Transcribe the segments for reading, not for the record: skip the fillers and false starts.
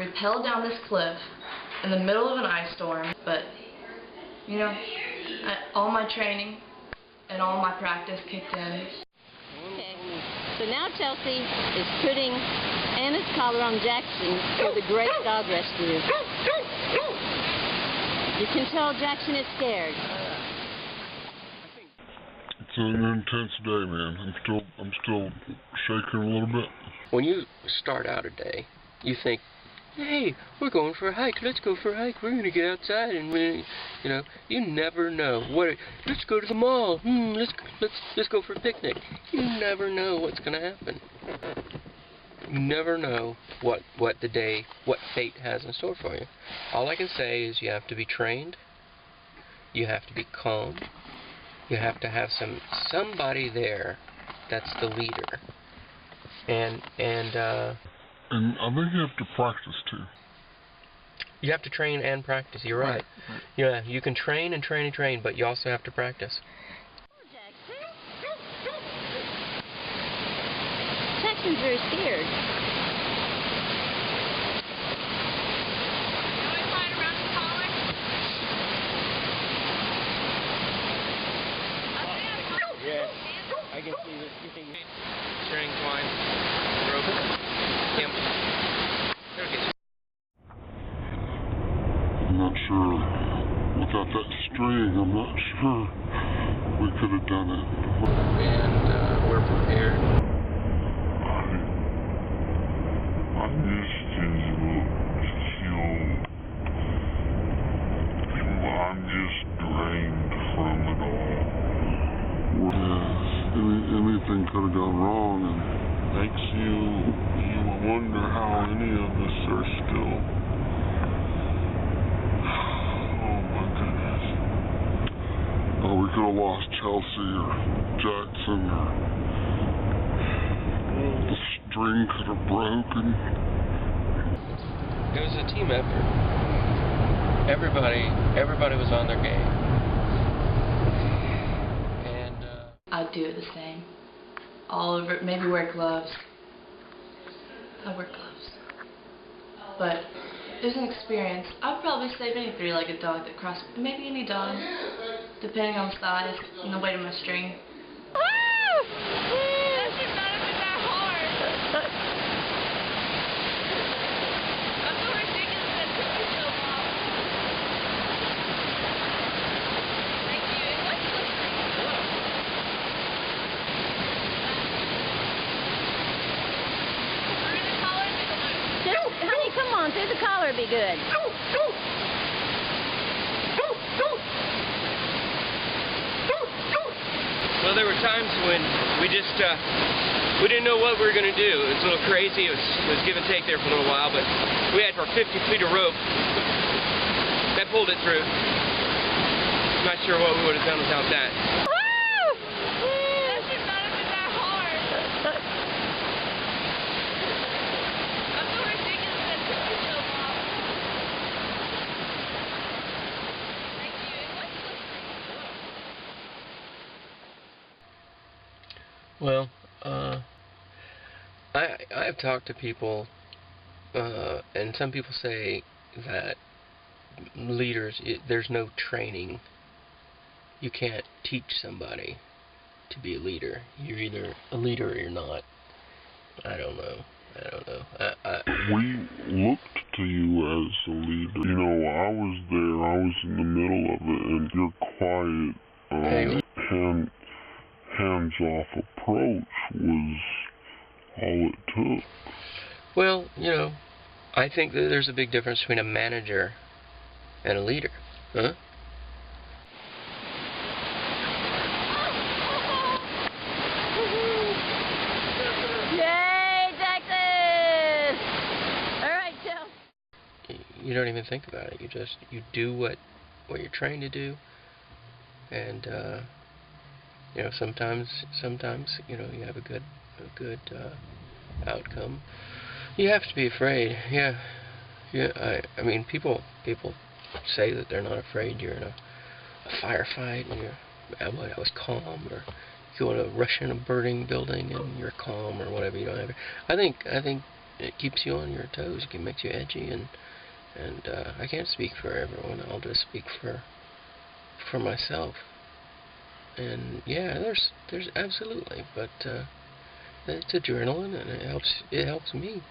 rappelled down this cliff in the middle of an ice storm, but, you know, all my training and all my practice kicked in. Okay, so now Chelsea is putting Anna's collar on Jackson for the great dog rescue. You can tell Jackson is scared. It's an intense day, man. I'm still shaking a little bit. When you start out a day, you think, hey, we're going for a hike. Let's go for a hike. We're going to get outside and you never know. Let's go to the mall. Let's go for a picnic. You never know what's going to happen. You never know what fate has in store for you. All I can say is you have to be trained. You have to be calm. You have to have somebody there that's the leader. And I think you have to practice too. You have to train and practice. You're right. Yeah, you can train and train and train, but you also have to practice. Jackson's very scared. Yeah, I can see this. You think string, twine, rope, camel. I'm not sure. Without that string, I'm not sure we could have done it. And we're prepared. I'm used to I'm just drained from it all. Anything could have gone wrong, and makes you wonder how any of us are still. Oh my goodness. Oh, we could have lost Chelsea or Jackson, or the string could have broken. It was a team effort. Everybody was on their game. I'd do it the same. All over, maybe wear gloves. I wear gloves. But there's an experience. I'd probably save any three-legged dog that crossed, maybe any dog, depending on the size and the weight of my string. That should not have been that hard. I'm so ridiculous that took me so long. Thank you. It was Honey, come on, through the collar be good. Well, there were times when we just we didn't know what we were going to do. It was a little crazy. It was give and take there for a little while, but we had our 50 feet of rope that pulled it through. I'm not sure what we would have done without that. That should not have been that hard. I'm so ridiculous that took me so long. Thank you. It was Well, I've talked to people, and some people say that leaders, there's no training. You can't teach somebody to be a leader. You're either a leader or you're not. I don't know. We looked to you as a leader. You know, I was there. I was in the middle of it, and your quiet, hands-off approach was all it took. Well, I think that there's a big difference between a manager and a leader. Huh? Yay, Jackson! All right, Joe. You don't even think about it. You do what you're trying to do, and sometimes you have a good outcome. You have to be afraid. Yeah. I mean, people say that they're not afraid. You're in a firefight and I was calm, or you want to rush in a burning building and you're calm, or whatever. I think it keeps you on your toes. It makes you edgy, and I can't speak for everyone. I'll just speak for myself. And yeah, there's absolutely, but it's adrenaline, and it helps me.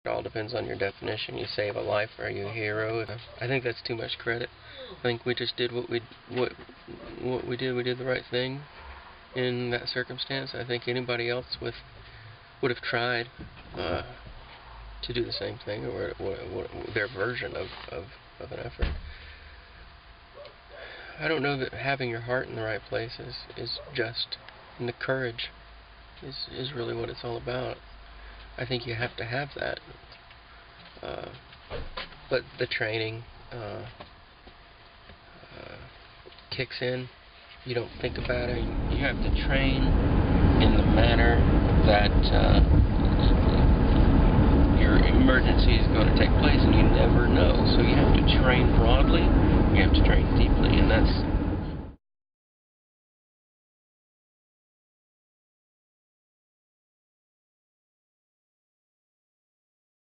It all depends on your definition. You save a life, are you a hero? I think that's too much credit. I think we just did what we did. We did the right thing in that circumstance. I think anybody else would have tried to do the same thing, or their version of an effort. I don't know that having your heart in the right place is just, and the courage is really what it's all about. I think you have to have that. But the training kicks in. You don't think about it. You have to train in the manner that your emergency is going to take place, and you never know. So you have to train broadly, you have to train deeply, and that's